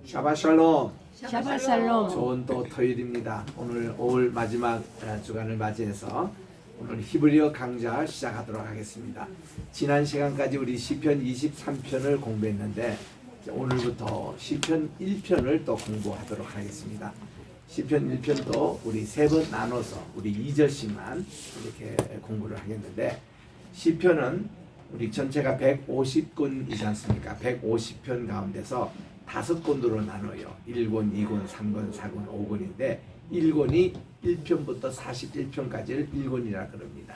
샤바샬롬. 샤바샬롬. 좋은 또 토요일입니다. 오늘 5월 마지막 주간을 맞이해서 오늘 히브리어 강좌 시작하도록 하겠습니다. 지난 시간까지 우리 시편 23편을 공부했는데 오늘부터 시편 1편을 또 공부하도록 하겠습니다. 시편 1편도 우리 세 번 나눠서 우리 2절씩만 이렇게 공부를 하겠는데, 시편은 우리 전체가 150권이지 않습니까? 150편 가운데서 5권으로 나눠요. 1권, 2권, 3권, 4권, 5권인데 1권이 1편부터 41편까지를 1권이라 그럽니다.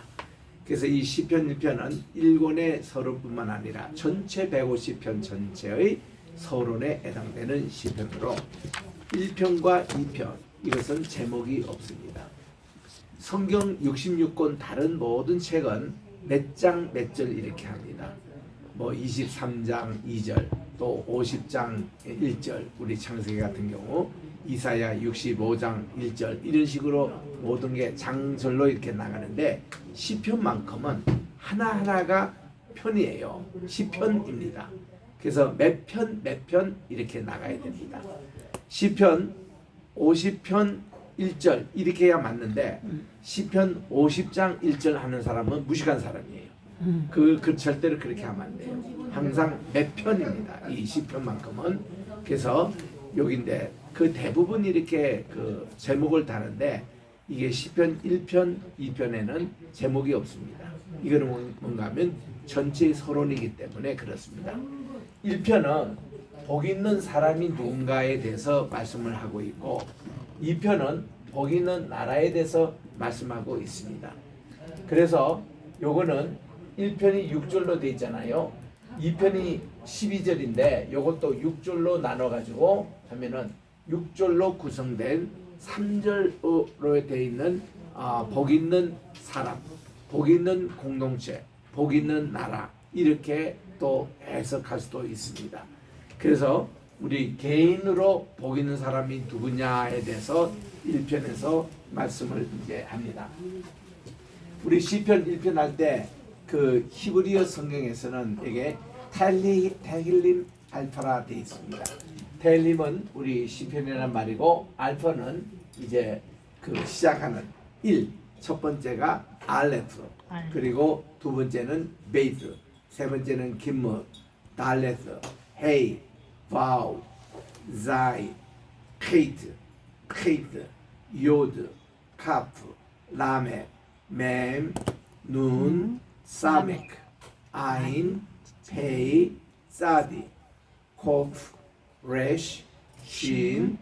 그래서 이 시편 1편은 1권의 서론뿐만 아니라 전체 150편 전체의 서론에 해당되는 시편으로 1편과 2편 이것은 제목이 없습니다. 성경 66권 다른 모든 책은 몇 장 몇 절 이렇게 합니다. 뭐 23장 2절 또 50장 1절, 우리 창세기 같은 경우 이사야 65장 1절 이런 식으로 모든 게 장절로 이렇게 나가는데 시편만큼은 하나하나가 편이에요. 시편입니다. 그래서 몇 편 이렇게 나가야 됩니다. 시편 50편 1절 이렇게 해야 맞는데 시편 50장 1절 하는 사람은 무식한 사람이에요. 그 절대로 그렇게 하면 안 돼요. 항상 몇 편입니다. 이 시편만큼은. 그래서 여기인데 그 대부분 이렇게 그 제목을 다는데 이게 시편 1편, 2편에는 제목이 없습니다. 이거는 뭔가 하면 전체의 서론이기 때문에 그렇습니다. 1편은 복 있는 사람이 누군가에 대해서 말씀을 하고 있고 2편은 복 있는 나라에 대해서 말씀하고 있습니다. 그래서 요거는 1편이 6절로 되어 있잖아요. 2편이 12절인데 요것도 6절로 나눠가지고 하면은 6절로 구성된 3절로 되어 있는 복 있는 사람, 복 있는 공동체, 복 있는 나라 이렇게 또 해석할 수도 있습니다. 그래서 우리 개인으로 복 있는 사람이 누구냐에 대해서 1편에서 말씀을 이제 합니다. 우리 시편 1편 할 때 그 히브리어 성경에서는 이게 테힐림 알파라 되어 있습니다. 테힐림은 우리 시편이라는 말이고 알파는 이제 그 시작하는 1, 첫 번째가 알레프, 그리고 두 번째는 베이트, 세 번째는 김무, 달레트, 헤이, 바우, 자이, 케이트, 요드, 카프, 라메, 맴, 눈, 사메크, 아인, 페이, 사디, 코프, 레쉬, 신,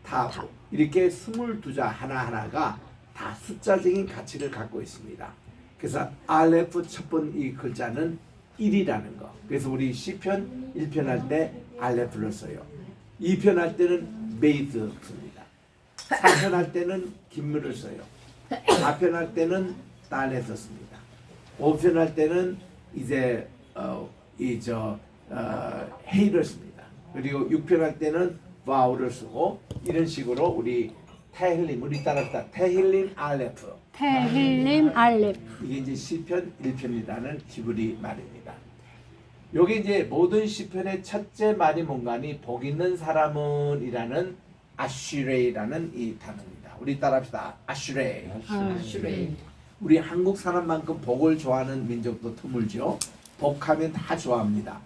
타브 이렇게 22자 하나하나가 다 숫자적인 가치를 갖고 있습니다. 그래서 알레프 첫 번 이 글자는 1이라는 거. 그래서 우리 시편 1편 할 때 알레프를 써요. 2편 할 때는 베이드 씁니다. 3편 할 때는 김물을 써요. 4편 할 때는 달레트 씁니다. 5편 할 때는 이제 헤이를 씁니다. 그리고 6편 할 때는 바우를 쓰고 이런 식으로 우리 테힐림, 우리 따라합시다. 테힐림 알레프. 테힐림 알레프. 이게 이제 시편 1편이라는 히브리 말입니다. 여기 이제 모든 시편의 첫째 말이 뭔가니 복 있는 사람은 이라는 아슈레이라는 이 단어입니다. 우리 따라합시다. 아슈레이. 아슈레이. 우리 한국 사람만큼 복을 좋아하는 민족도 드물죠. 복하면 다 좋아합니다.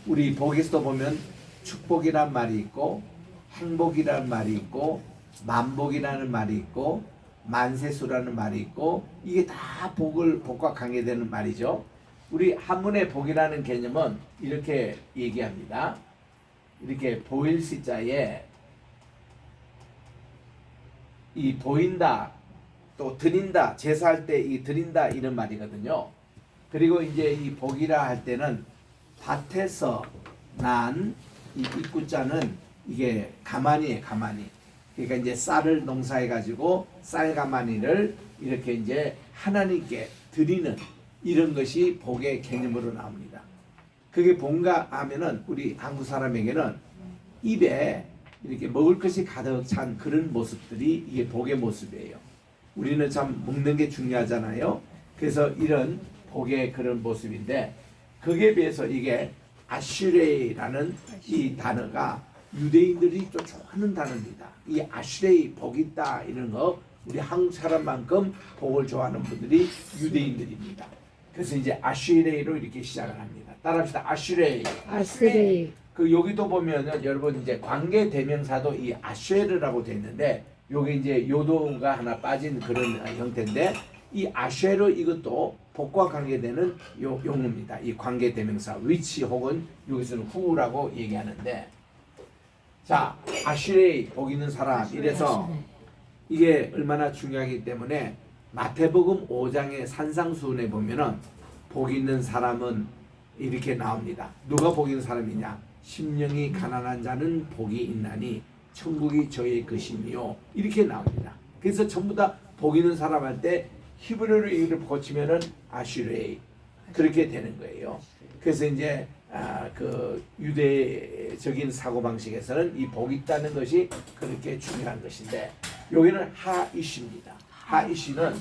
우리 복에서도 보면 축복이란 말이 있고 행복이라는 말이 있고 만복이라는 말이 있고 만세수라는 말이 있고 이게 다 복과 관계되는 말이죠. 우리 한문의 복이라는 개념은 이렇게 얘기합니다. 이렇게 보일 시자에 이 보인다 또 드린다, 제사할 때 이 드린다 이런 말이거든요. 그리고 이제 이 복이라 할 때는 밭에서 난 이 입구자는 이게 가마니에요, 가마니. 그러니까 이제 쌀을 농사해 가지고 쌀 가마니를 이렇게 이제 하나님께 드리는 이런 것이 복의 개념으로 나옵니다. 그게 뭔가 하면은 우리 한국 사람에게는 입에 이렇게 먹을 것이 가득 찬 그런 모습들이 이게 복의 모습이에요. 우리는 참 먹는 게 중요하잖아요. 그래서 이런 복의 그런 모습인데 거기에 비해서 이게 아슈레이라는 이 단어가 유대인들이 또 좋아하는 단어입니다. 이 아슈레이 복 있다 이런 거 우리 한국 사람만큼 복을 좋아하는 분들이 유대인들입니다. 그래서 이제 아슈레이로 이렇게 시작을 합니다. 따라합시다. 아슈레이. 아스레이. 그 여기도 보면은 여러분 이제 관계 대명사도 이 아쉐르라고 돼 있는데 요게 이제 요도가 하나 빠진 그런 형태인데 이 아쉐르 이것도 복과 관계되는 용어입니다. 이 관계 대명사 위치 혹은 여기서는 후라고 얘기하는데 자 아슈레이 복 있는 사람 이래서 이게 얼마나 중요하기 때문에 마태복음 5장의 산상수훈에 보면은 복 있는 사람은 이렇게 나옵니다. 누가 복 있는 사람이냐? 심령이 가난한 자는 복이 있나니 천국이 저의 것이며 이렇게 나옵니다. 그래서 전부 다 복 있는 사람 할 때 히브리어로 이를 고치면은 아슈레이 그렇게 되는 거예요. 그래서 이제 그 유대적인 사고 방식에서는 이 복 있다는 것이 그렇게 중요한 것인데 여기는 하이시입니다. 하이시는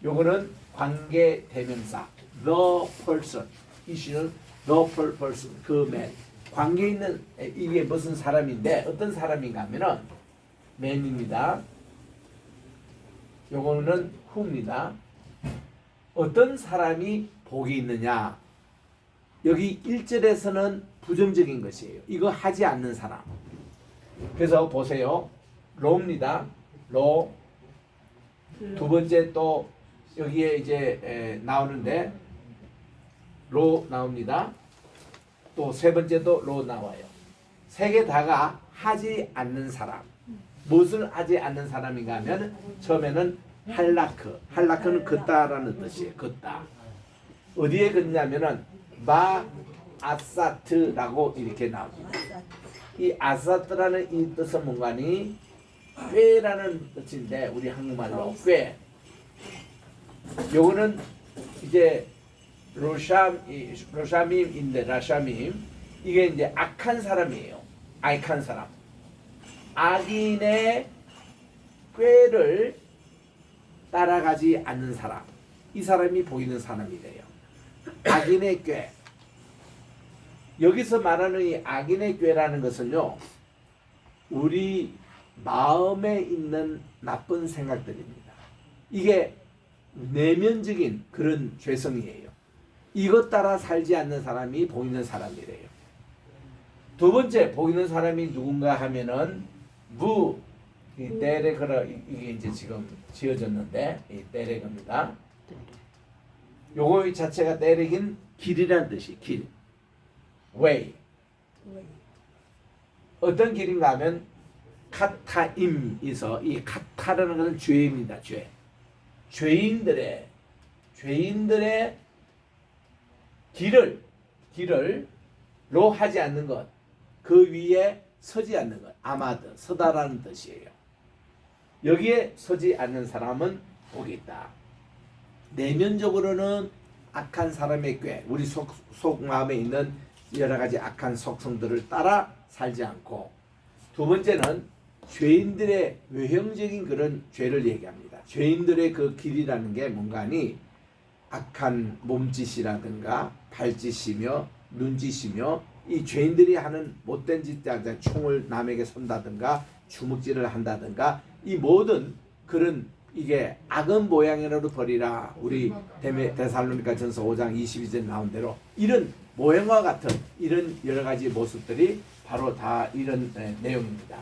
요거는 관계 대명사 the person 이시는 the person 그 man 관계 있는 이게 무슨 사람인데 어떤 사람인가 하면은 man입니다. 요거는 who입니다. 어떤 사람이 복이 있느냐 여기 1절에서는 부정적인 것이에요. 이거 하지 않는 사람. 그래서 보세요. 로입니다. 로. 두 번째 또 여기에 이제 나오는데 로 나옵니다. 또 세 번째도 로 나와요. 세 개 다가 하지 않는 사람. 무엇을 하지 않는 사람인가 하면 처음에는 할라크. 할라크는 걷다라는 뜻이에요. 걷다. 어디에 걷냐면은 마아사트라고 이렇게 나옵니다. 이 아사트라는 이 뜻은 뭔가니 꾀라는 뜻인데 우리 한국말로 꾀. 요거는 이제 로샤밈인데 라샤밈 이게 이제 악한 사람이에요. 악한 사람. 악인의 꾀를 따라가지 않는 사람. 이 사람이 보이는 사람이래요. 악인의 꾀. 여기서 말하는 이 악인의 꾀라는 것은요. 우리 마음에 있는 나쁜 생각들입니다. 이게 내면적인 그런 죄성이에요. 이것 따라 살지 않는 사람이 보이는 사람이래요. 두 번째 보이는 사람이 누군가 하면은 데레그라 이게 이제 지금 지어졌는데 이 데레그입니다. 요거 자체가 데레긴 길이라는 뜻이 길. way. 어떤 길인가 하면 카타임에서 이 카타라는 것은 죄입니다. 죄. 죄인들의 길을로 하지 않는 것, 그 위에 서지 않는 것, 아마드 서다라는 뜻이에요. 여기에 서지 않는 사람은 복이 있다. 내면적으로는 악한 사람의 꾀, 우리 속 마음에 있는 여러 가지 악한 속성들을 따라 살지 않고, 두 번째는 죄인들의 외형적인 그런 죄를 얘기합니다. 죄인들의 그 길이라는 게 뭔가니 악한 몸짓이라든가 발짓이며 눈짓이며 이 죄인들이 하는 못된 짓, 총을 남에게 쏜다든가 주먹질을 한다든가 이 모든 그런 이게 악은 모양이라도 버리라. 우리 데살로니가 전서 5장 22절 나온 대로 이런 모형과 같은 이런 여러 가지 모습들이 바로 다 이런 내용입니다.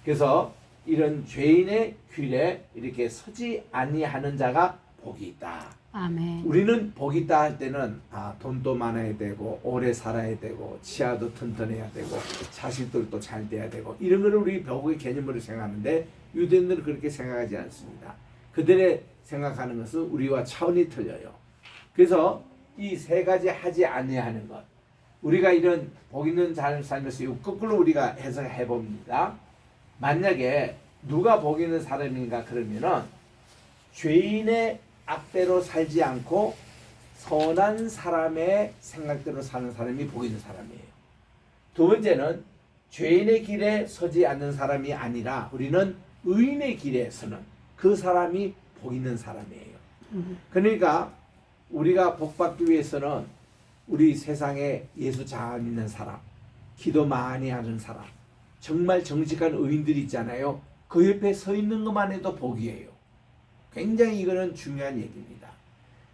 그래서 이런 죄인의 길에 이렇게 서지 아니하는 자가 복이 있다. 아멘. 우리는 복이 있다 할 때는 돈도 많아야 되고 오래 살아야 되고 치아도 튼튼해야 되고 자식들도 잘 돼야 되고 이런 거를 우리 복의 개념으로 생각하는데 유대인들은 그렇게 생각하지 않습니다. 그들의 생각하는 것은 우리와 차원이 틀려요. 그래서 이 세 가지 하지 아니하는 것, 우리가 이런 복 있는 삶을 살면서 거꾸로 우리가 해석해 봅니다. 만약에 누가 복 있는 사람인가 그러면은 죄인의 악대로 살지 않고 선한 사람의 생각대로 사는 사람이 복 있는 사람이에요. 두 번째는 죄인의 길에 서지 않는 사람이 아니라 우리는 의인의 길에 서는 그 사람이 복 있는 사람이에요. 그러니까 우리가 복 받기 위해서는 우리 세상에 예수 잘 믿는 사람, 기도 많이 하는 사람, 정말 정직한 의인들이 있잖아요. 그 옆에 서 있는 것만 해도 복이에요. 굉장히 이거는 중요한 얘기입니다.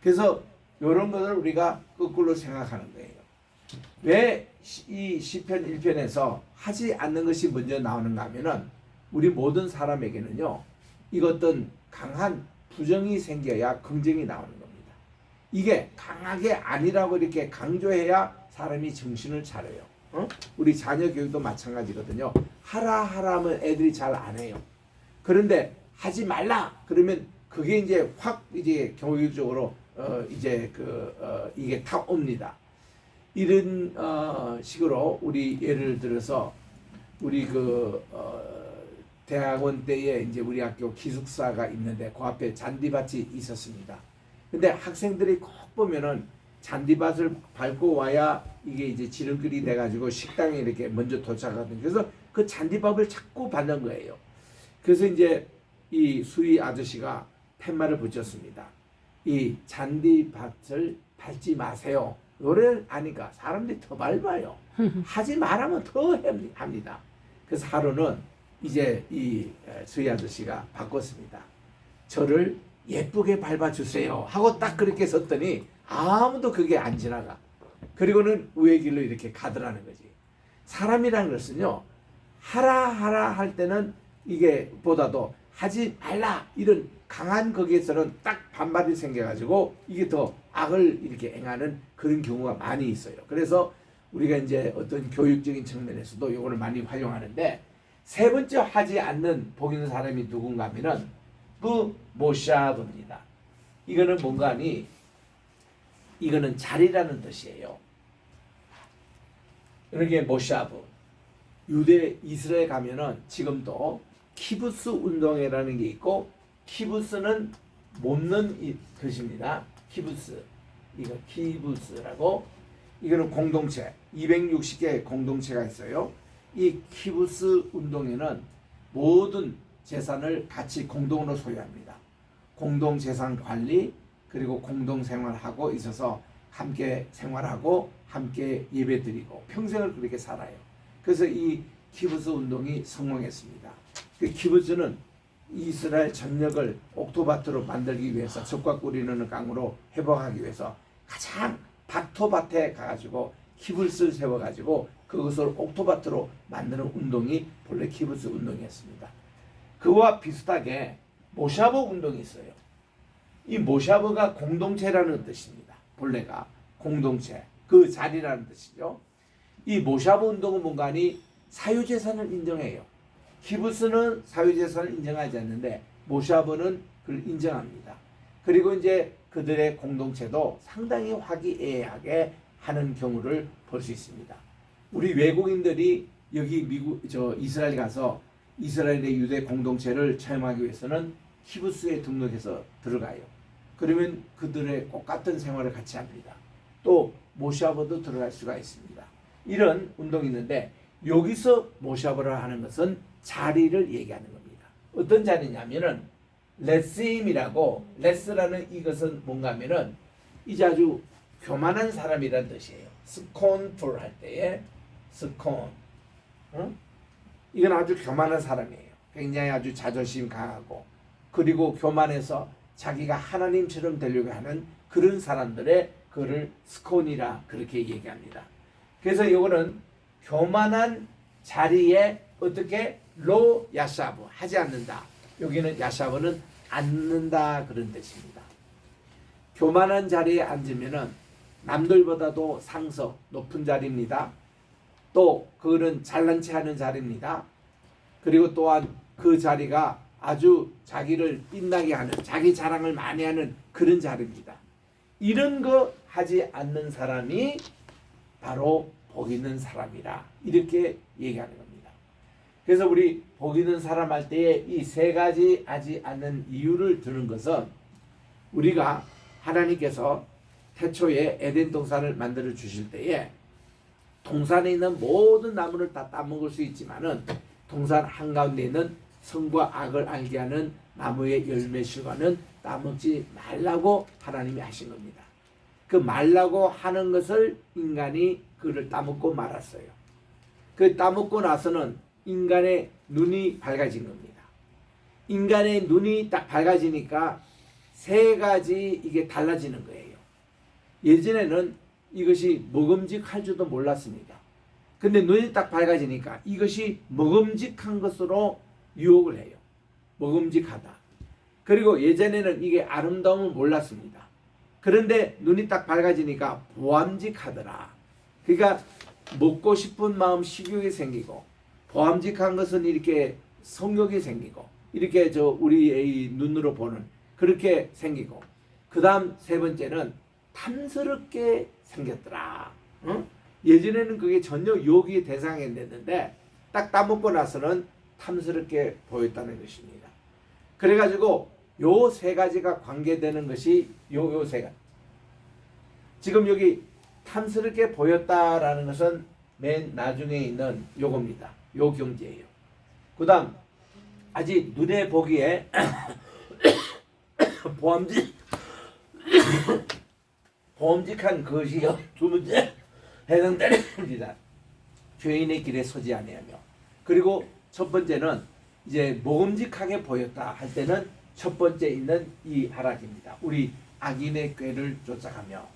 그래서 이런 것을 우리가 거꾸로 생각하는 거예요. 왜 이 시편 1편에서 하지 않는 것이 먼저 나오는가 하면은 우리 모든 사람에게는요, 이것은 강한 부정이 생겨야 긍정이 나오는 겁니다. 이게 강하게 아니라고 이렇게 강조해야 사람이 정신을 차려요. 우리 자녀 교육도 마찬가지거든요. 하라 하라면 애들이 잘 안 해요. 그런데 하지 말라 그러면 그게 이제 확 이제 교육적으로 이게 탁 옵니다. 이런 식으로 우리 예를 들어서 우리 대학원 때에 이제 우리 학교 기숙사가 있는데 그 앞에 잔디밭이 있었습니다. 근데 학생들이 꼭 보면은 잔디밭을 밟고 와야 이게 이제 지름길이 돼가지고 식당에 이렇게 먼저 도착하거든요. 그래서 그 잔디밥을 자꾸 밟는 거예요. 그래서 이제 이 수희 아저씨가 팻말을 붙였습니다. 이 잔디밭을 밟지 마세요. 노래를 아니까 사람들이 더 밟아요. 하지 말하면 더 합니다. 그래서 하루는 이제 이 수희 아저씨가 바꿨습니다. 저를 예쁘게 밟아주세요 하고 딱 그렇게 섰더니 아무도 그게 안 지나가. 그리고는 우회 길로 이렇게 가더라는 거지. 사람이라는 것은요, 하라 할 때는 이게 보다도 하지 말라 이런 강한 거기에서는 딱 반발이 생겨가지고 이게 더 악을 이렇게 행하는 그런 경우가 많이 있어요. 그래서 우리가 이제 어떤 교육적인 측면에서도 이거를 많이 활용하는데, 세 번째 하지 않는 복 있는 사람이 누군가 하면은 모샤브입니다. 이거는 뭔가 하니 이거는 자리라는 뜻이에요. 이렇게 모샤브. 유대 이스라엘 가면은 지금도 키부스 운동회라는 게 있고, 키부스는 못는 뜻입니다. 키부스. 이거 키부스라고. 이거는 공동체. 260개 공동체가 있어요. 이 키부스 운동회는 모든 재산을 같이 공동으로 소유합니다. 공동 재산 관리 그리고 공동 생활하고 있어서 함께 생활하고 함께 예배드리고 평생을 그렇게 살아요. 그래서 이 키부스 운동이 성공했습니다. 그 키부스는 이스라엘 전역을 옥토밭으로 만들기 위해서 적과 꿀이는 강으로 회복하기 위해서 가장 밭토밭에 가가지고 키부스를 세워가지고 그것을 옥토밭으로 만드는 운동이 본래 키부스 운동이었습니다. 그와 비슷하게 모샤브 운동이 있어요. 이 모샤브가 공동체라는 뜻입니다. 본래가 공동체, 그 자리라는 뜻이죠. 이 모샤브 운동은 뭔가 하니 사유재산을 인정해요. 키부스는 사유재산을 인정하지 않는데 모샤브는 그걸 인정합니다. 그리고 이제 그들의 공동체도 상당히 화기애애하게 하는 경우를 볼 수 있습니다. 우리 외국인들이 여기 이스라엘 가서 이스라엘의 유대 공동체를 체험하기 위해서는 키부스에 등록해서 들어가요. 그러면 그들의 똑같은 생활을 같이 합니다. 또 모샤브도 들어갈 수가 있습니다. 이런 운동이 있는데 여기서 모샤브를 하는 것은 자리를 얘기하는 겁니다. 어떤 자리냐면은 레스임이라고, 레스라는 이것은 뭔가 하면은 이제 아주 교만한 사람이란 뜻이에요. 스콘풀 할 때에 스콘. 이건 아주 교만한 사람이에요. 굉장히 아주 자존심 강하고 그리고 교만해서 자기가 하나님처럼 되려고 하는 그런 사람들의 그를 스콘이라 그렇게 얘기합니다. 그래서 이거는 교만한 자리에 어떻게 로 야샤브 하지 않는다. 여기는 야샤브는 앉는다 그런 뜻입니다. 교만한 자리에 앉으면은 남들보다도 상석 높은 자리입니다. 또 그거는 잘난 체 하는 자리입니다. 그리고 또한 그 자리가 아주 자기를 빛나게 하는, 자기 자랑을 많이 하는 그런 자리입니다. 이런 거 하지 않는 사람이 바로 복 있는 사람이라 이렇게 얘기하는 겁니다. 그래서 우리 복 있는 사람 할 때에 이 세 가지 하지 않는 이유를 드는 것은 우리가 하나님께서 태초에 에덴 동산을 만들어 주실 때에 동산에 있는 모든 나무를 다 따먹을 수 있지만은 동산 한가운데 있는 선과 악을 알게 하는 나무의 열매 실과는 따먹지 말라고 하나님이 하신 겁니다. 그 말라고 하는 것을 인간이 그를 따먹고 말았어요. 그 따먹고 나서는 인간의 눈이 밝아진 겁니다. 인간의 눈이 딱 밝아지니까 세 가지 이게 달라지는 거예요. 예전에는 이것이 먹음직할 줄도 몰랐습니다. 근데 눈이 딱 밝아지니까 이것이 먹음직한 것으로 유혹을 해요. 먹음직하다. 그리고 예전에는 이게 아름다움을 몰랐습니다. 그런데 눈이 딱 밝아지니까 보암직하더라. 그러니까 먹고 싶은 마음 식욕이 생기고, 보암직한 것은 이렇게 성욕이 생기고, 이렇게 우리의 눈으로 보는 그렇게 생기고, 그 다음 세 번째는 탐스럽게 생겼더라. 응? 예전에는 그게 전혀 유혹의 대상이 됐는데 딱 따먹고 나서는 탐스럽게 보였다는 것입니다. 그래가지고 요 세 가지가 관계되는 것이 요 세 가지. 지금 여기 탐스럽게 보였다라는 것은 맨 나중에 있는 요겁니다. 요 경지예요. 그 다음 아직 눈에 보기에 보험직한 것이요. 두 번째 해당됩니다. 죄인의 길에 서지 아니하며. 그리고 첫 번째는 이제 모험직하게 보였다 할 때는 첫 번째 있는 이 하락입니다. 우리 악인의 꾀를 쫓아가며.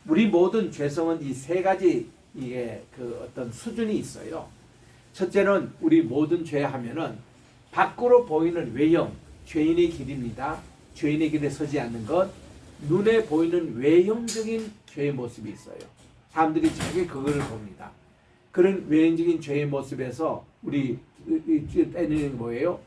우리 모든 죄성은 이 세 가지 이게 그 어떤 수준이 있어요. 첫째는 우리 모든 죄 하면은 밖으로 보이는 외형, 죄인의 길입니다. 죄인의 길에 서지 않는 것. 눈에 보이는 외형적인 죄의 모습이 있어요. 사람들이 자기 그거를 봅니다. 그런 외형적인 죄의 모습에서 우리 애는 뭐예요?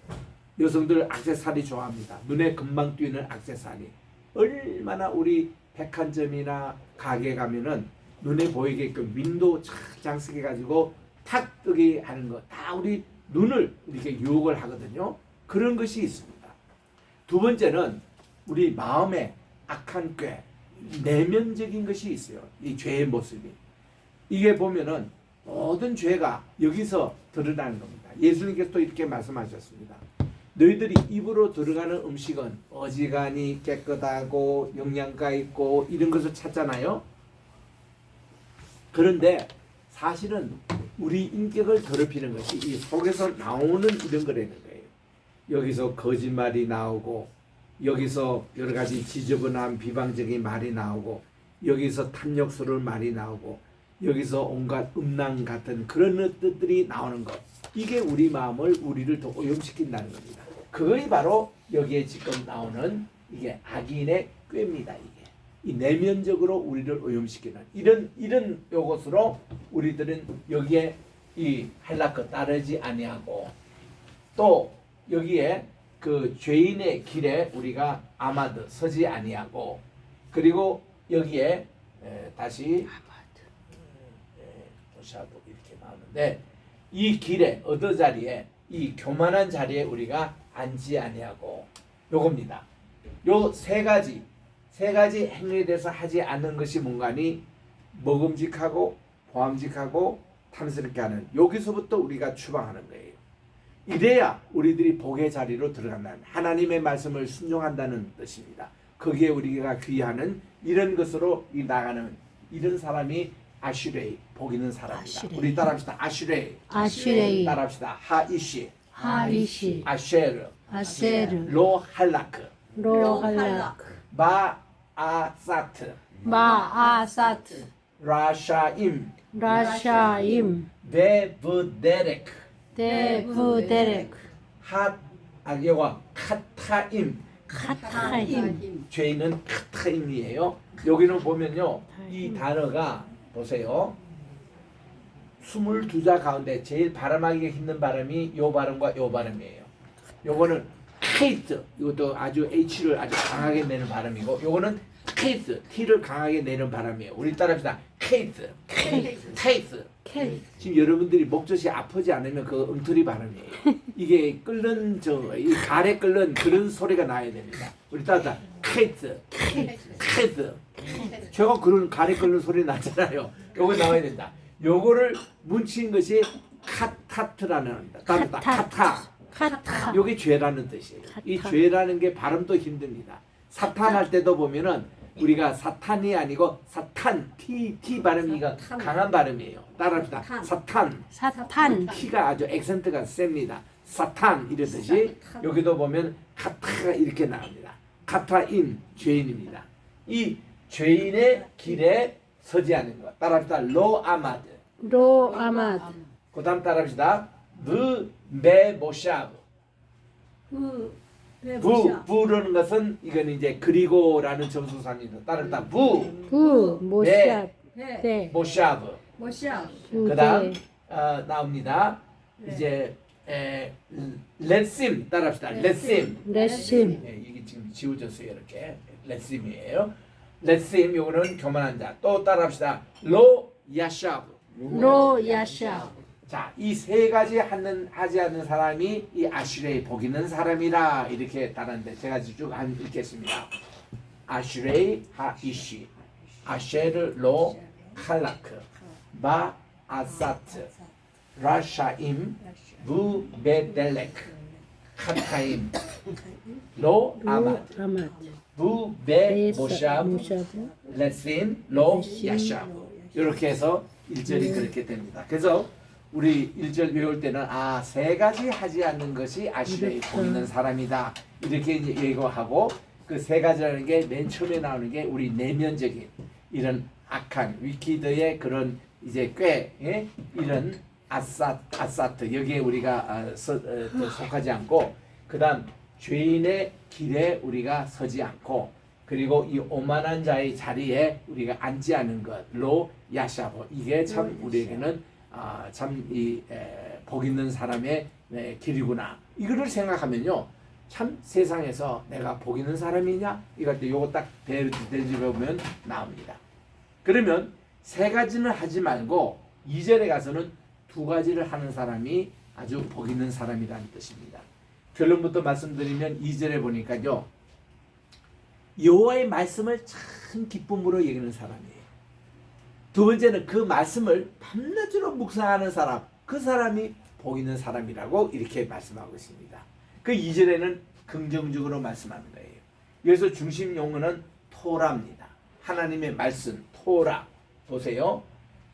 여성들 액세서리 좋아합니다. 눈에 금방 띄는 액세서리. 얼마나 우리 백화점이나 가게 가면은 눈에 보이게끔 윈도우 장식해 가지고 탁 뜨게 하는 거 다 우리 눈을 이렇게 유혹을 하거든요. 그런 것이 있습니다. 두 번째는 우리 마음에 악한 꾀, 내면적인 것이 있어요. 이 죄의 모습이. 이게 보면은 모든 죄가 여기서 드러나는 겁니다. 예수님께서 또 이렇게 말씀하셨습니다. 너희들이 입으로 들어가는 음식은 어지간히 깨끗하고 영양가 있고 이런 것을 찾잖아요. 그런데 사실은 우리 인격을 더럽히는 것이 이 속에서 나오는 이런 거라는 거예요. 여기서 거짓말이 나오고, 여기서 여러 가지 지저분한 비방적인 말이 나오고, 여기서 탐욕스러운 말이 나오고, 여기서 온갖 음란 같은 그런 것들이 나오는 것. 이게 우리 마음을, 우리를 더 오염시킨다는 겁니다. 그것이 바로 여기에 지금 나오는 이게 악인의 꾀입니다. 이게 이 내면적으로 우리를 오염시키는 이런 요것으로 우리들은 여기에 이 할락과 따르지 아니하고, 또 여기에 그 죄인의 길에 우리가 아마드 서지 아니하고, 그리고 여기에 다시 도샤도 이렇게 나오는데 이 길에 어느 자리에 이 교만한 자리에 우리가 앉지 아니하고, 요겁니다. 요 세 가지 행위에 대해서 하지 않는 것이 뭔가니 먹음직하고 보암직하고 탐스럽게 하는, 여기서부터 우리가 추방하는 거예요. 이래야 우리들이 복의 자리로 들어간다는, 하나님의 말씀을 순종한다는 뜻입니다. 거기에 우리가 귀하는 이런 것으로 나가는 이런 사람이 아슈레이, 복 있는 사람이다. 아슈레이. 우리 따라합시다. 아슈레이. 아슈레이, 따라합시다. 하이시. 하이시, 아쉐르. 아세르, 로할라크. 로할락, 바아사트. 마아사트, 라샤임. 라샤임, 베브데렉. 데브데렉, 요거 카타임. 카타임, 죄인은 카타임이에요. 여기는 보면요, 이 단어가 보세요. 22자 가운데 제일 발음하기 힘든 발음이 요 발음과 요 발음이에요. 요거는 케이트, 이것도 아주 H를 아주 강하게 내는 발음이고, 요거는 케이트, T를 강하게 내는 발음이에요. 우리 따라합시다. 케이트, 케이트. 지금 여러분들이 목젖이 아프지 않으면 그 엉터리 발음이에요. 이게 끓는 이 갈에 끓는 그런 소리가 나야 됩니다. 우리 따라합시다. 케이트. 제가 그런 갈에 끓는 소리 나잖아요. 요거 나와야 된다. 요거를 뭉친 것이 카타트라는 카타. 요게 죄라는 뜻이에요. 이 죄라는 게 발음도 힘듭니다. 사탄 할 때도 보면은 우리가 사탄이 아니고 사탄 T 발음이가 강한 발음이에요. 따라합시다. 사탄. 사탄. T가 아주 액센트가 셉니다. 사탄 이러듯이 여기도 보면 가타가 이렇게 나옵니다. 가타인 죄인입니다. 이 죄인의 길에 서지 않는 것. 따라합시다. 로 아마드. 로 아마드. 그다음 따라합시다. 브베 모샤브. 부라는 것은 이건 이제 그리고라는 점수사입니다. 따라합시다. 부 모샵. 네. 네. 모샤브. 그다음 나옵니다. 이제 렛심 따라합시다. 렛심. 레심. 예, 이게 지금 지워졌어요 이렇게. 렛심이에요. 렛심 요거는 교만한 자. 또 따라합시다. 로 야샤브. 로 야샵. 자, 이 세 가지 하지 않는 사람이 이 아슈레이 복 있는 사람이라 이렇게 따르는데 제가 쭉 읽겠습니다. 아슈레이 하이시, 아쉐르 로 칼라크, 바 아사트, 라샤임, 부 베델레크, 카타임, 로 아마드, 아마드. 부 베 모샵, 모샵. 레신 로 야샤브. 이렇게 해서 1절이 그렇게 됩니다. 그래서 우리 1절 외울 때는 세 가지 하지 않는 것이 아슈레이 복 있는 사람이다. 이렇게 이제 예고하고 그 세 가지라는 게 맨 처음에 나오는 게 우리 내면적인 이런 악한 위키드의 그런 이제 꽤 이런 아사트 여기에 우리가 속하지 않고 그다음 죄인의 길에 우리가 서지 않고 그리고 이 오만한 자의 자리에 우리가 앉지 않은 것로 야샤보 이게 참 우리에게는 참 이 복 있는 사람의 길이구나. 이거를 생각하면요, 참 세상에서 내가 복 있는 사람이냐 이걸 때 요거 딱 대집해 보면 나옵니다. 그러면 세 가지는 하지 말고 2절에 가서는 두 가지를 하는 사람이 아주 복 있는 사람이라는 뜻입니다. 결론부터 말씀드리면 2절에 보니까요, 여호와의 말씀을 참 기쁨으로 여기는 사람이에요. 두 번째는 그 말씀을 밤낮으로 묵상하는 사람, 그 사람이 복 있는 사람이라고 이렇게 말씀하고 있습니다. 그 2절에는 긍정적으로 말씀하는 거예요. 여기서 중심 용어는 토라입니다. 하나님의 말씀, 토라. 보세요.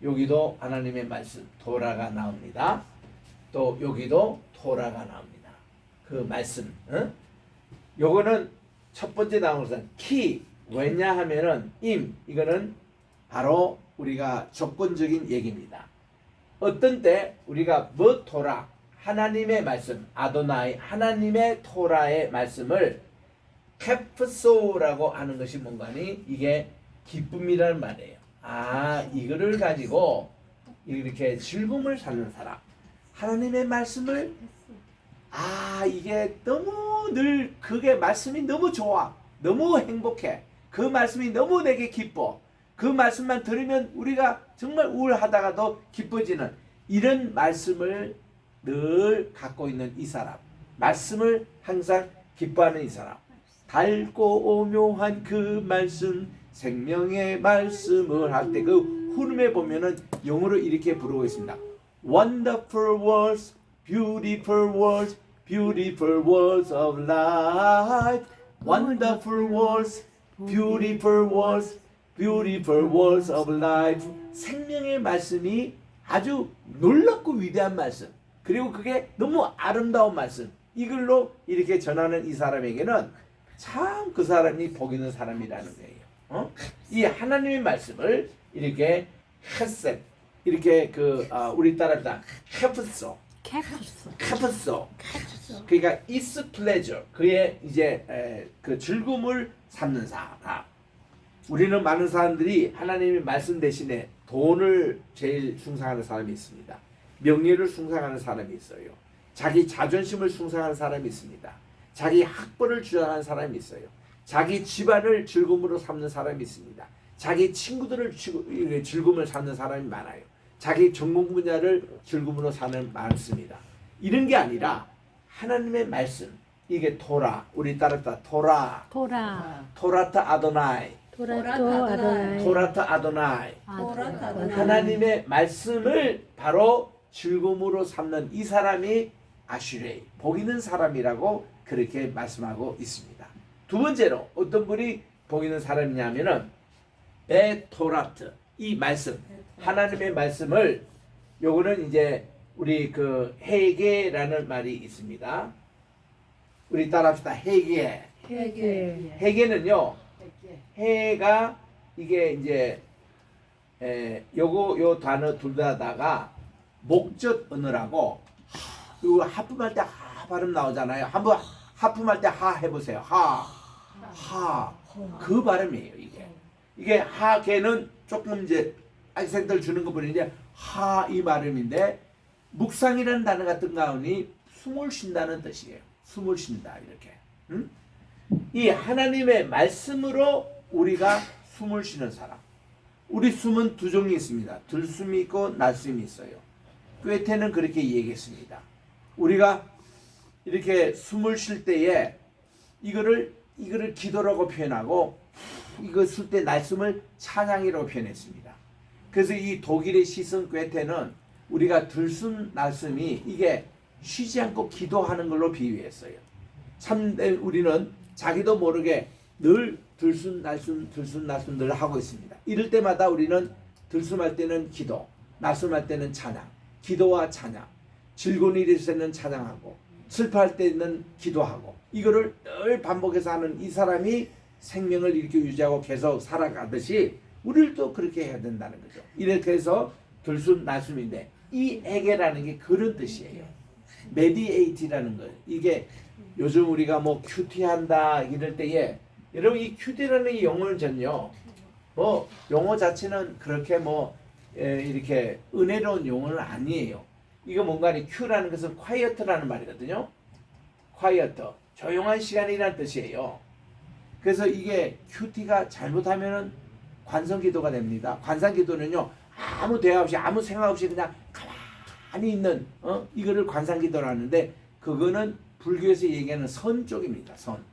여기도 하나님의 말씀, 토라가 나옵니다. 또 여기도 토라가 나옵니다. 그 말씀. 요거는 첫 번째 나오는 것은 키. 왜냐 하면은 이거는 바로 우리가 조건적인 얘기입니다. 어떤 때 우리가 토라 하나님의 말씀 아도나이 하나님의 토라의 말씀을 캡소라고 하는 것이 뭔가니 이게 기쁨이라는 말이에요. 이거를 가지고 이렇게 즐거움을 찾는 사람 하나님의 말씀을 이게 너무 늘 그게 말씀이 너무 좋아 너무 행복해 그 말씀이 너무 내게 기뻐 그 말씀만 들으면 우리가 정말 우울하다가도 기뻐지는 이런 말씀을 늘 갖고 있는 이 사람 말씀을 항상 기뻐하는 이 사람 달고 오묘한 그 말씀 생명의 말씀을 할 때 그 후렴에 보면은 영어로 이렇게 부르고 있습니다. Wonderful words, beautiful words, beautiful words of life. Wonderful words, beautiful words, beautiful words of life. 생명의 말씀이 아주 놀랍고 위대한 말씀. 그리고 그게 너무 아름다운 말씀. 이걸로 이렇게 전하는 이 사람에게는 참 그 사람이 복 있는 사람이라는 거예요. 이 하나님의 말씀을 이렇게 헤셋 이렇게 우리 따라합니다. 카프소. 그러니까 is pleasure. 그의 이제 그 즐거움을 삼는 사람. 우리는 많은 사람들이 하나님의 말씀 대신에 돈을 제일 숭상하는 사람이 있습니다. 명예를 숭상하는 사람이 있어요. 자기 자존심을 숭상하는 사람이 있습니다. 자기 학벌을 주장하는 사람이 있어요. 자기 집안을 즐거움으로 삼는 사람이 있습니다. 자기 친구들을 즐거움을 삼는 사람이 많아요. 자기 전공 분야를 즐거움으로 사는 많습니다. 이런 게 아니라 하나님의 말씀 이게 토라 우리 따르다 토라타 아도나이 토라타 아도나이 하나님의 말씀을 바로 즐거움으로 삼는 이 사람이 아슈레이 복 있는 사람이라고 그렇게 말씀하고 있습니다. 두 번째로 어떤 분이 복 있는 사람이냐면은 베토라트, 이 말씀, 하나님의 말씀을, 요거는 이제 우리 그 회개라는 말이 있습니다. 우리 따라합시다. 회개. 회개. 회개는요, 해가 이게 이제 요거 요 단어 둘 다가 목젖 언어라고, 요 하품할 때 하 발음 나오잖아요. 한번 하품할 때 하 해보세요. 하. 그 발음이에요, 이게 하계는 조금 이제 악센트를 주는 것 뿐인데 하 이 발음인데, 묵상이라는 단어가 뜬가오니 숨을 쉰다는 뜻이에요. 숨을 쉰다, 이렇게. 응? 이 하나님의 말씀으로 우리가 숨을 쉬는 사람. 우리 숨은 두 종이 있습니다. 들숨이 있고 날숨이 있어요. 꿰테는 그렇게 얘기했습니다. 우리가 이렇게 숨을 쉴 때에 이거를 기도라고 표현하고, 이거 쓸 때 날숨을 찬양이라고 표현했습니다. 그래서 이 독일의 시선 꿰테는 우리가 들숨 날숨이 이게 쉬지 않고 기도하는 걸로 비유했어요. 참된 우리는 자기도 모르게 늘 들숨 날숨 늘 하고 있습니다. 이럴 때마다 우리는 들숨할 때는 기도, 날숨할 때는 찬양, 기도와 찬양, 즐거운 일이 있을 때는 찬양하고, 슬퍼할 때는 기도하고, 이거를 늘 반복해서 하는 이 사람이 생명을 이렇게 유지하고 계속 살아가듯이 우리도 그렇게 해야 된다는 거죠. 이렇게 해서 들숨 날숨인데, 이 회개라는 게 그런 뜻이에요. 메디에이티라는 거예요. 이게 요즘 우리가 뭐 큐티한다 이럴 때에, 여러분 이 큐티라는 이 용어는 전요, 뭐 용어 자체는 그렇게 뭐 이렇게 은혜로운 용어는 아니에요. 이거 뭔가니, 큐라는 것은 quiet라는 말이거든요. quiet, 조용한 시간이라는 뜻이에요. 그래서 이게 큐티가 잘못하면은 관성기도가 됩니다. 관상기도는요, 아무 대화 없이 아무 생각 없이 그냥 가만히 있는 이거를 관상기도를 하는데, 그거는 불교에서 얘기하는 선 쪽입니다. 선.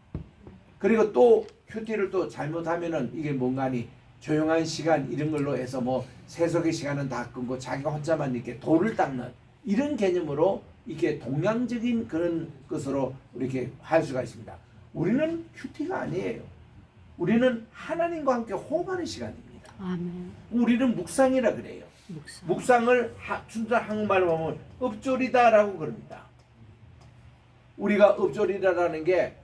그리고 또 큐티를 또 잘못하면은 이게 뭔가니, 조용한 시간 이런 걸로 해서 뭐 세속의 시간은 다 끊고 자기가 혼자만 이렇게 돌을 닦는 이런 개념으로 이렇게 동양적인 그런 것으로 이렇게 할 수가 있습니다. 우리는 큐티가 아니에요. 우리는 하나님과 함께 호흡하는 시간입니다. 아멘. 우리는 묵상이라 그래요. 묵상을 순수 한국말로 보면 읍조리다라고 그럽니다. 우리가 읍조리다라는 게,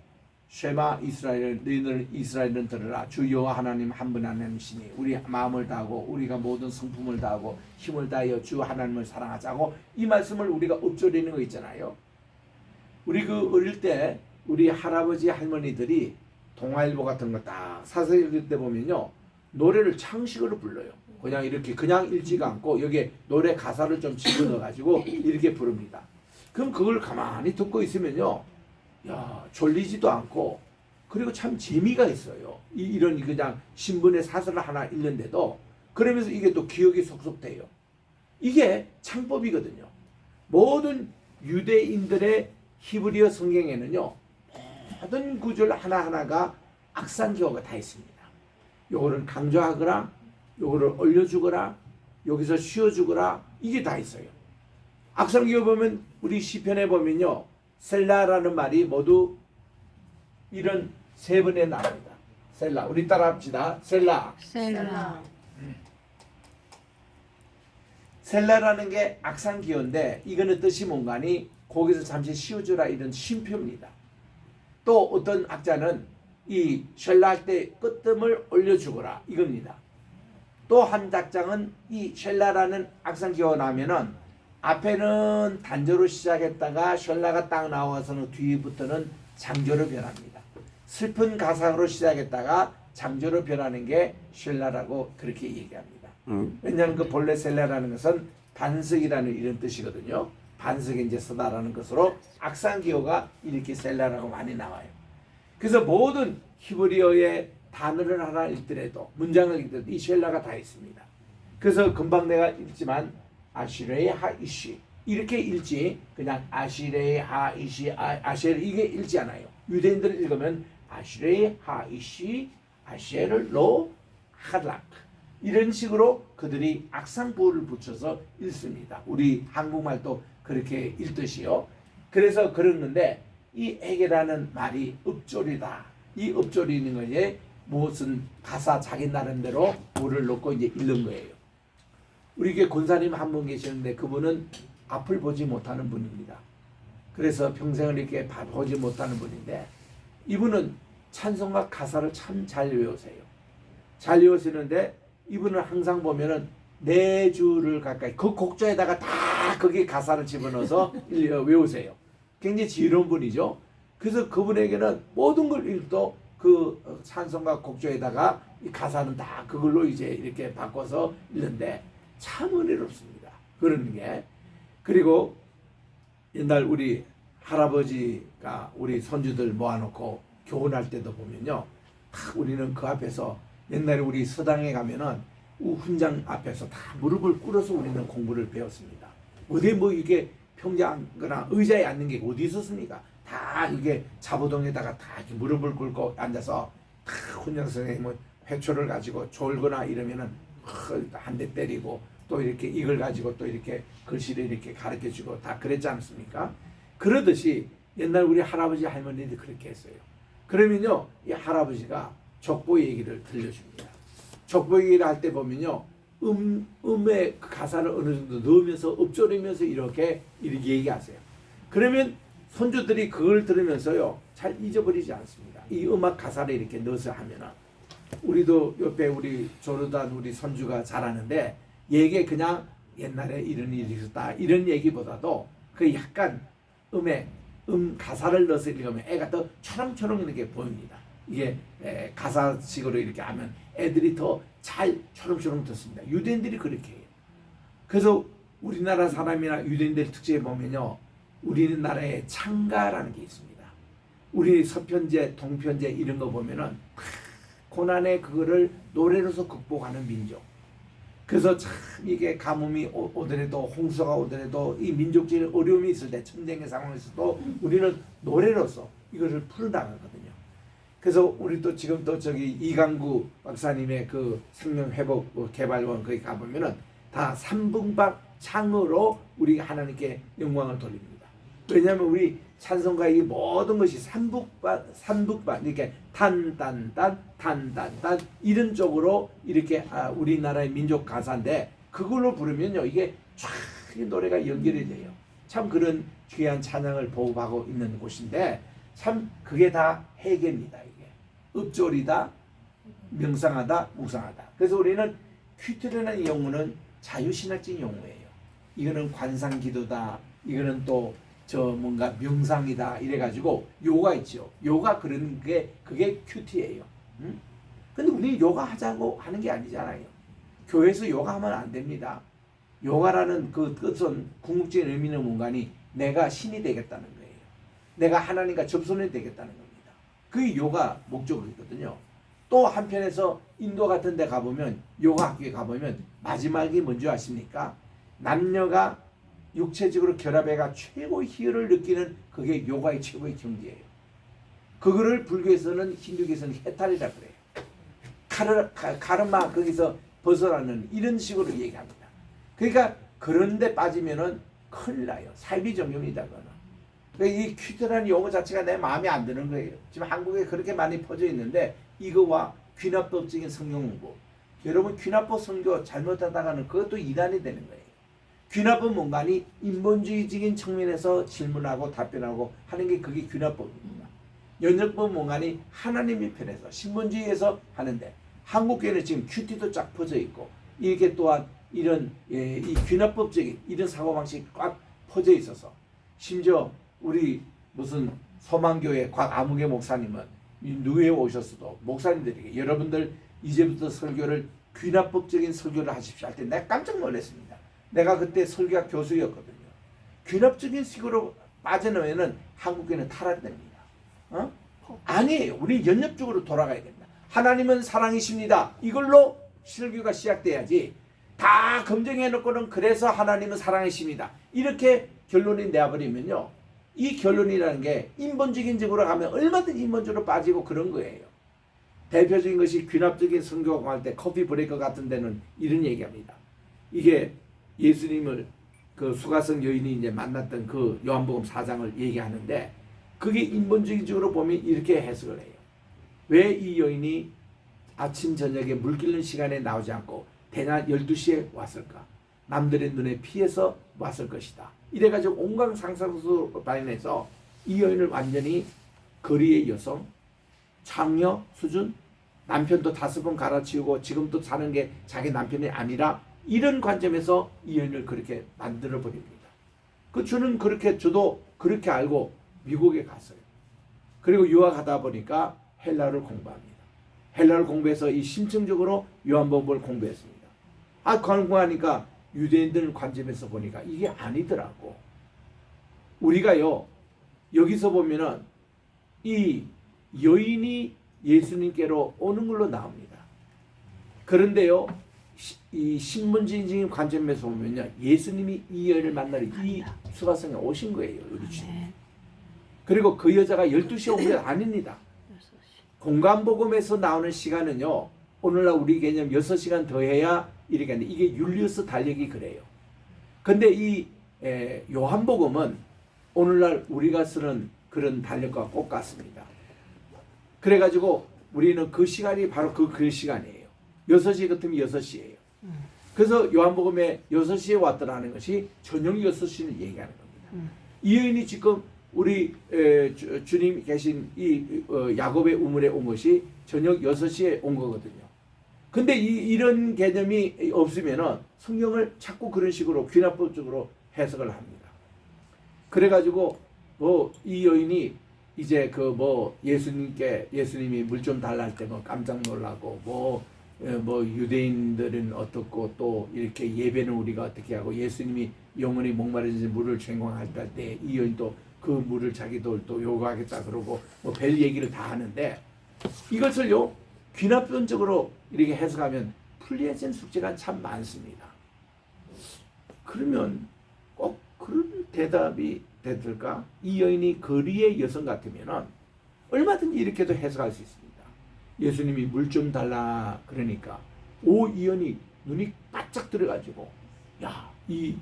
쉐마 이스라엘, 너희들 이스라엘은 들으라, 주 여호와 하나님 한 분 하나님이시니 우리 마음을 다하고 우리가 모든 성품을 다하고 힘을 다하여 주 하나님을 사랑하자고, 이 말씀을 우리가 읍조리는 거 있잖아요. 우리 그 어릴 때 우리 할아버지 할머니들이 동아일보 같은 거 딱 사서 읽을 때 보면요, 노래를 창식으로 불러요. 그냥 이렇게 그냥 읽지가 않고 여기에 노래 가사를 좀 집어넣어 가지고 이렇게 부릅니다. 그럼 그걸 가만히 듣고 있으면요, 야, 졸리지도 않고, 그리고 참 재미가 있어요. 이런 그냥 신문의 사설을 하나 읽는데도 그러면서 이게 또 기억이 속속 돼요. 이게 창법이거든요. 모든 유대인들의 히브리어 성경에는요, 모든 구절 하나하나가 악상기호가 다 있습니다. 요거를 강조하거나, 요거를 올려주거나, 여기서 쉬어주거나, 이게 다 있어요. 악상기호 보면 우리 시편에 보면요, 셀라라는 말이 모두 이런 세 번에 나옵니다. 셀라. 우리 따라합시다. 셀라. 셀라. 셀라라는 게 악상기호인데, 이거는 뜻이 뭔가니, 거기서 잠시 쉬어주라, 이런 쉼표입니다. 또 어떤 학자는 이 셀라할 때 끝음을 올려주거라, 이겁니다. 또 한 작장은 이 셀라라는 악상기호가 나오면은 앞에는 단조로 시작했다가 셀라가 딱 나와서는 뒤부터는 장조로 변합니다. 슬픈 가상으로 시작했다가 장조로 변하는 게 셀라라고 그렇게 얘기합니다. 왜냐하면 그 본래 셀라라는 것은 반석이라는 이런 뜻이거든요. 반석에 이제 서다라는 것으로 악상기호가 이렇게 셀라라고 많이 나와요. 그래서 모든 히브리어의 단어를 하나 읽더라도, 문장을 읽더라도 이 셀라가 다 있습니다. 그래서 금방 내가 읽지만 아시레이 하이시 이렇게 읽지, 그냥 아시레이 하이시 아셰르 이게 읽지 않아요. 유대인들 읽으면 아시레이 하이시 아셰르 로 하락 이런 식으로 그들이 악상보를 붙여서 읽습니다. 우리 한국말도 그렇게 읽듯이요. 그래서 그러는데, 이 회개라는 말이 읍조리다. 이 읍조리는 거에 무슨 가사 자기 나름대로 뭐를 넣고 이제 읽는 거예요. 우리 교회 권사님 한 분 계시는데 그분은 앞을 보지 못하는 분입니다. 그래서 평생을 이렇게 보지 못하는 분인데 이분은 찬송가 가사를 참 잘 외우세요. 잘 외우시는데 이분은 항상 보면은 4주를 가까이 그 곡조에다가 다 거기 가사를 집어넣어서 외우세요. 굉장히 지혜로운 분이죠. 그래서 그분에게는 모든 걸 읽도 그 찬송가 곡조에다가 이 가사는 다 그걸로 이제 이렇게 바꿔서 읽는데 참 은혜롭습니다. 그런 게. 그리고 옛날 우리 할아버지가 우리 손주들 모아놓고 교훈할 때도 보면요. 다 우리는 그 앞에서 옛날에 우리 서당에 가면은 훈장 앞에서 다 무릎을 꿇어서 우리는 공부를 배웠습니다. 어디 뭐 이게 평장거나 의자에 앉는 게 어디 있었습니까? 다 이게 자부동에다가 다 이렇게 무릎을 꿇고 앉아서 다 훈장 선생님은 회초를 가지고 졸거나 이러면은 한 대 때리고 또 이렇게 이걸 가지고 또 이렇게 글씨를 이렇게 가르쳐 주고 다 그랬지 않습니까? 그러듯이 옛날 우리 할아버지 할머니들이 그렇게 했어요. 그러면요, 이 할아버지가 족보 얘기를 들려줍니다. 족보 얘기를 할 때 보면요, 음의 그 가사를 어느 정도 넣으면서 읊조리면서 이렇게 얘기하세요. 그러면 손주들이 그걸 들으면서요, 잘 잊어버리지 않습니다. 이 음악 가사를 이렇게 넣어서 하면은 우리도 옆에 우리 조르단 우리 손주가 잘하는데 얘게 그냥 옛날에 이런 일이 있었다 이런 얘기보다도 그 약간 가사를 넣어서 읽으면 애가 더 초롱초롱 이렇게 보입니다. 이게 가사식으로 이렇게 하면 애들이 더 잘 초롱초롱 듣습니다. 유대인들이 그렇게 해요. 그래서 우리나라 사람이나 유대인들 특징에 보면요, 우리나라에 창가라는 게 있습니다. 우리 서편제, 동편제 이런 거 보면은 고난의 그거를 노래로서 극복하는 민족. 그래서 참 이게 가뭄이 오더라도 홍수가 오더라도 이 민족적인 어려움이 있을 때 전쟁의 상황에서도 우리는 노래로서 이것을 풀어나가거든요. 그래서 우리 또 지금 또 저기 이강구 박사님의 그 생명회복 개발원 거기 가보면은 다 삼분박 창으로 우리 하나님께 영광을 돌립니다. 왜냐하면 우리 찬송가의 모든 것이 삼북반 이렇게 단단단 이런 쪽으로 이렇게 우리나라의 민족 가사인데 그걸로 부르면요 이게 쫙 노래가 연결이 돼요. 참 그런 귀한 찬양을 보호하고 있는 곳인데 참 그게 다 해계입니다. 이게 읊조리다, 명상하다, 묵상하다. 그래서 우리는 퀴트라는 용어는 자유신학적인 용어예요. 이거는 관상기도다. 이거는 또 저 뭔가 명상이다 이래가지고 요가 있죠. 요가 그런 게 그게 큐티예요. 근데 우리 요가 하자고 하는 게 아니잖아요. 교회에서 요가 하면 안 됩니다. 요가라는 그 뜻은 궁극적인 의미는 뭔가니 내가 신이 되겠다는 거예요. 내가 하나님과 접선이 되겠다는 겁니다. 그게 요가 목적이거든요. 또 한편에서 인도 같은 데 가보면 요가 학교에 가보면 마지막이 뭔지 아십니까? 남녀가 육체적으로 결합해가 최고의 희열을 느끼는 그게 요가의 최고의 경지예요. 그거를 불교에서는 힌두교에서는 해탈이라 그래요. 카르마 거기서 벗어나는 이런 식으로 얘기합니다. 그러니까 그런데 빠지면은 큰일 나요. 삶이 정령이다 그거는. 그러니까 이 퀴트라는 용어 자체가 내 마음에 안 드는 거예요. 지금 한국에 그렇게 많이 퍼져 있는데 이거와 귀납법적인 성경 공부. 여러분 귀납법 선교 잘못하다가는 그것도 이단이 되는 거예요. 귀납은 뭔가니 인본주의적인 측면에서 질문하고 답변하고 하는 게 그게 귀납법입니다. 연역법은 뭔가니 하나님의 편에서 신본주의에서 하는데 한국교회는 지금 큐티도 쫙 퍼져 있고 이렇게 또한 이런 이 귀납법적인 이런 사고방식이 꽉 퍼져 있어서 심지어 우리 무슨 소망교회 곽아무개 목사님은 누에 오셨어도 목사님들에게 여러분들 이제부터 설교를 귀납법적인 설교를 하십시오 할 때 내가 깜짝 놀랐습니다. 내가 그때 설교학 교수였거든요. 귀납적인 식으로 빠져나오면 한국교회는 타락됩니다. 아니에요. 우리 연nhập 적으로 돌아가야 됩니다. 하나님은 사랑이십니다. 이걸로 설교가 시작돼야지 다 검증해놓고는 그래서 하나님은 사랑이십니다. 이렇게 결론이 내버리면요. 이 결론이라는 게 인본적인 적으로 가면 얼마든지 인본적으로 빠지고 그런 거예요. 대표적인 것이 귀납적인 선교가 할 때 커피 브레이커 같은 데는 이런 얘기합니다. 이게 예수님을 그 수가성 여인이 이제 만났던 그 요한복음 4장을 얘기하는데 그게 인본주의적으로 보면 이렇게 해석을 해요. 왜 이 여인이 아침 저녁에 물 끓는 시간에 나오지 않고 대낮 12시에 왔을까? 남들의 눈에 피해서 왔을 것이다. 이래가지고 온갖 상상수 발현해서 이 여인을 완전히 거리의 여성, 창녀 수준, 남편도 5번 갈아치우고 지금도 사는 게 자기 남편이 아니라 이런 관점에서 이 여인을 그렇게 만들어 버립니다. 저도 그렇게 알고 미국에 갔어요. 그리고 유학하다 보니까 헬라어를 공부합니다. 헬라어를 공부해서 이 심층적으로 요한복음을 공부했습니다. 공부하니까 유대인들 관점에서 보니까 이게 아니더라고. 우리가요, 여기서 보면은 이 여인이 예수님께로 오는 걸로 나옵니다. 그런데요, 이 신문지적인 관점에서 보면요, 예수님이 이 여인을 만나러 이 수가성에 오신 거예요, 우리 주님. 그리고 그 여자가 12시에 온 게 아닙니다. 공간복음에서 나오는 시간은요, 오늘날 우리 개념 6시간 더 해야 이렇게 하는데, 이게 율리우스 달력이 그래요. 근데 이 요한복음은 오늘날 우리가 쓰는 그런 달력과 똑같습니다. 그래가지고 우리는 그 시간이 바로 그 시간이에요. 6시 같으면 6시예요. 그래서 요한복음에 6시에 왔더라는 것이 저녁 6시를 얘기하는 겁니다. 이 여인이 지금 우리 주님 계신 이 야곱의 우물에 온 것이 저녁 6시에 온 거거든요. 근데 이런 개념이 없으면은 성경을 자꾸 그런 식으로 귀납법적으로 해석을 합니다. 그래가지고 이 여인이 이제 예수님이 물 좀 달라 할 때 깜짝 놀라고 유대인들은 어떻고 또 이렇게 예배는 우리가 어떻게 하고 예수님이 영원히 목마르지 물을 truyền 공할 때 이 여인도 그 물을 자기도 또 요구하겠다 그러고 별 얘기를 다 하는데 이것을요 귀납변적으로 이렇게 해석하면 풀리해진 숙제가 참 많습니다. 그러면 꼭 그런 대답이 됐을까? 이 여인이 거리의 여성 같으면은 얼마든지 이렇게도 해석할 수 있습니다. 예수님이 물 좀 달라 그러니까 이 여인이 눈이 바짝 들어가지고 이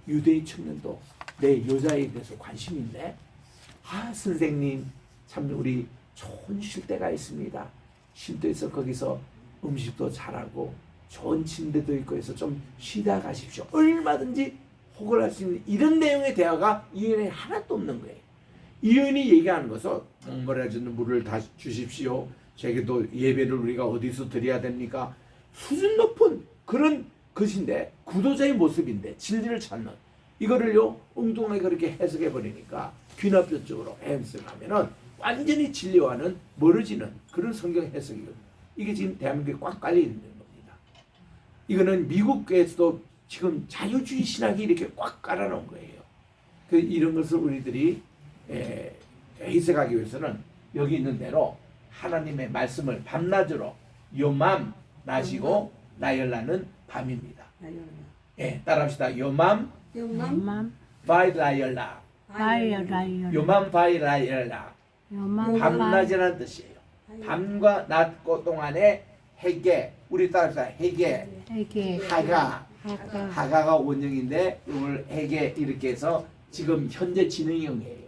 유대인 청년도 내 여자에 대해서 관심이 있네. 선생님 참 우리 좋은 쉴대가 있습니다. 쉼터에서 거기서 음식도 잘하고 좋은 침대도 있고 해서 좀 쉬다 가십시오. 얼마든지 호걸할 수 있는 이런 내용의 대화가 이 여인에 하나도 없는 거예요. 이 여인이 얘기하는 것은 목마르는 물을 다 주십시오. 제게도 예배를 우리가 어디서 드려야 됩니까? 수준 높은 그런 것인데 구도자의 모습인데 진리를 찾는 이거를요 엉뚱하게 그렇게 해석해 버리니까 귀납변적으로 해석하면은 완전히 진리와는 멀어지는 그런 성경 해석이거든요. 이게 지금 대한민국에 꽉 깔려 있는 겁니다. 이거는 미국에서도 지금 자유주의 신학이 이렇게 꽉 깔아놓은 거예요. 이런 것을 우리들이 해석하기 위해서는 여기 있는 대로 하나님의 말씀을 밤낮으로 요맘 낮이고 나열라는 밤입니다. 따라합시다. 요맘 바이 라열라. 요맘 바이 라열라. 밤낮이라는 뜻이에요. 밤과 낮 동안에 해계, 우리 따라합시다. 해계, 하가가 원형인데 이걸 해계 이렇게 해서 지금 현재 진행형이에요.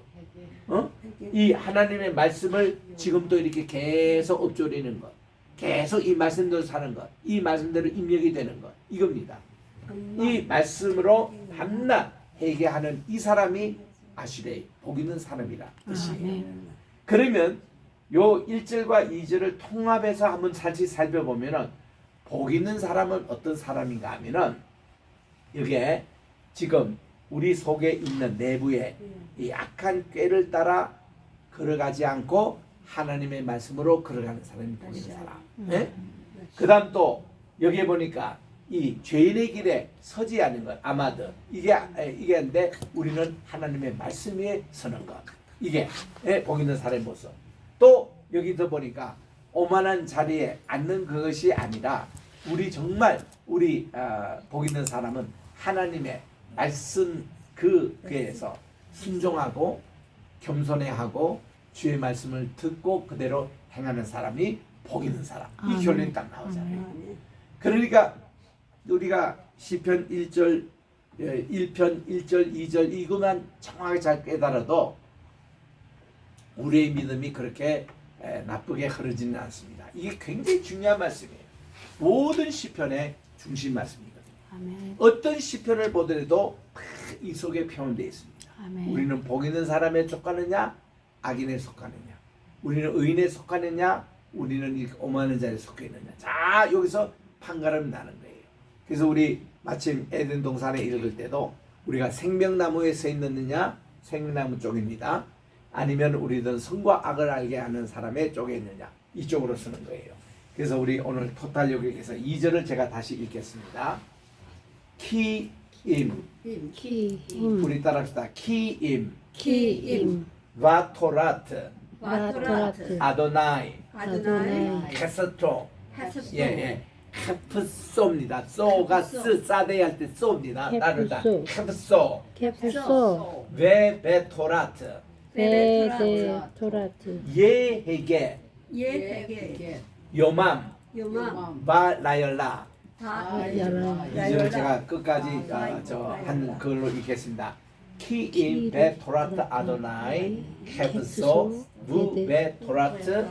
이 하나님의 말씀을 지금도 이렇게 계속 읊조리는 것, 계속 이 말씀대로 사는 것, 이 말씀대로 입력이 되는 것, 이겁니다. 이 말씀으로 밤낮 회개하는 이 사람이 아슈레이, 복 있는 사람이라 뜻이에요. 그러면 요 1절과 2절을 통합해서 한번 살짝 살펴보면은 복 있는 사람은 어떤 사람인가 하면은 여기에 지금 우리 속에 있는 내부에 이 악한 꾀를 따라 걸어가지 않고 하나님의 말씀으로 걸어가는 사람이 복 있는 사람. 그 다음 또 여기에 보니까 이 죄인의 길에 서지 않는 것, 아마드 이게 인데 우리는 하나님의 말씀 위에 서는 것, 이게 복 있는 사람의 모습. 또 여기서 보니까 오만한 자리에 앉는 그것이 아니라 우리 정말 우리 복 있는 사람은 하나님의 말씀 그에서 순종하고 겸손해하고 주의 말씀을 듣고 그대로 행하는 사람이 복 있는 사람. 이 결론이 딱 나오잖아요. 그러니까 우리가 시편 1편 1절 2절 이것만 정확하게 잘 깨달아도 우리의 믿음이 그렇게 나쁘게 흐르지는 않습니다. 이게 굉장히 중요한 말씀이에요. 모든 시편의 중심 말씀이거든요. 아멘. 어떤 시편을 보더라도 이 속에 표현되어 있습니다. 아멘. 우리는 복 있는 사람에 속하느냐 악인에 속하느냐, 우리는 의인에 속하느냐, 우리는 이 오만한 자에 속해 있느냐. 자, 여기서 판가름이 나는 거예요. 그래서 우리 마침 에덴 동산에 읽을 때도 우리가 생명나무에 서 있느냐, 생명나무 쪽입니다. 아니면 우리는 선과 악을 알게 하는 사람의 쪽에 있느냐, 이쪽으로 쓰는 거예요. 그래서 우리 오늘 토탈 요격에서 2절을 제가 다시 읽겠습니다. 키임, 키임. 우리 따라합시다. 키임, 키임. 바토라트, 바토라트. 아도나이, 아도나이. 캐스트로, 예. 캐프소입니다. 소가 싸대 할 때 소입니다. 따르다. 캐프소, 캡소. 베베토라트, 베데토라트. 예헤게, 요맘, 바라열라. 야라. 이제는 제가 끝까지 한 걸로 읽겠습니다. 키인 베토라트 아도나이 캐프소 부 베토라트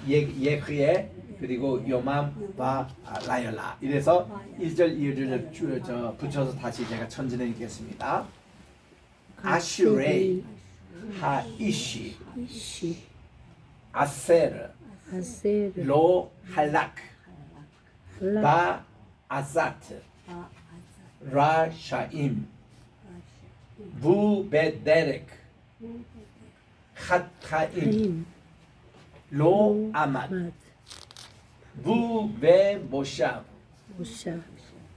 예크에 그리고 요맘 바 라열라. 이래서 1절 2절을 붙여서 다시 제가 천진해 읽겠습니다. 아슈레이 하이시 이시. 아세르 아세르. 로 할락 라. 바 아사트 라샤임 부베데렉 핫타임 하임. 로 아맛 맛. 부베모샵 오샤.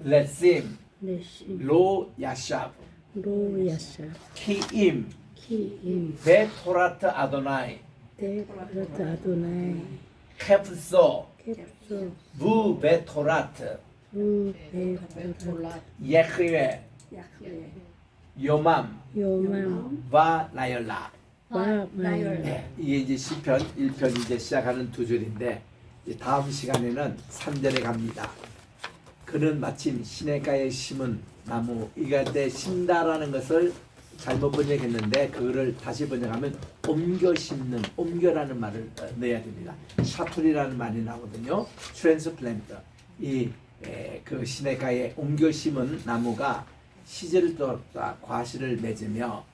레심 레시. 로 야샵 로야샤. 키임 키임. 베토라트 아도나이 데토라트 아도나이. 캡소 캡소. 부베토라트 루베토라트. 예흐에 요맘 요맘. 바 라열라. 와마열. 네, 이게 이제 시편 1편 이제 시작하는 두 줄인데 이제 다음 시간에는 3절에 갑니다. 그는 마침 시냇가에 심은 나무, 이갈 때 심다라는 것을 잘못 번역했는데 그거를 다시 번역하면 옮겨 심는, 옮겨라는 말을 넣어야 됩니다. 샤툴이라는 말이 나오거든요. 트랜스플랜트. 그 시냇가에 옮겨 심은 나무가 시절을 따라 과실을 맺으며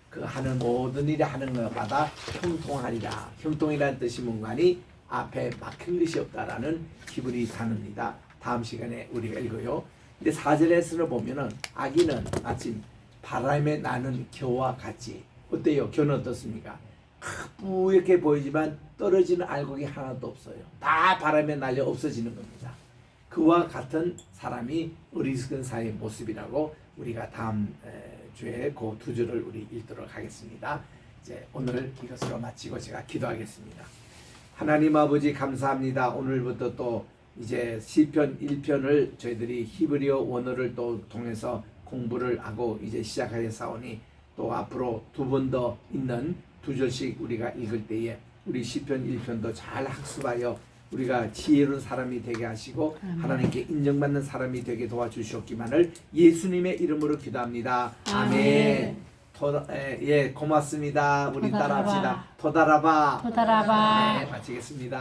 그 하는 모든 일에 하는 것마다 형통하리라. 형통이라는 뜻이 뭔가니 앞에 막힌 것이 없다라는 기분이 다릅니다. 다음 시간에 우리가 읽어요. 근데 4절에서는 보면은 아기는 마침 바람에 나는 겨와 같이. 어때요? 겨는 어떻습니까? 뿌옇게 보이지만 떨어지는 알곡이 하나도 없어요. 다 바람에 날려 없어지는 겁니다. 그와 같은 사람이 어리석은 사의 모습이라고 우리가 다음 주에 그 두 줄을 우리 읽도록 하겠습니다. 이제 오늘 이것으로 마치고 제가 기도하겠습니다. 하나님 아버지 감사합니다. 오늘부터 또 이제 시편 1편을 저희들이 히브리어 원어를 또 통해서 공부를 하고 이제 시작하였사오니 또 앞으로 두 번 더 있는 두 절씩 우리가 읽을 때에 우리 시편 1편도 잘 학습하여 우리가 지혜로운 사람이 되게 하시고 하나님께 인정받는 사람이 되게 도와주시옵기만을 예수님의 이름으로 기도합니다. 아멘. 예, 고맙습니다. 우리 따라합시다. 토다라바. 토다라바. 네, 마치겠습니다.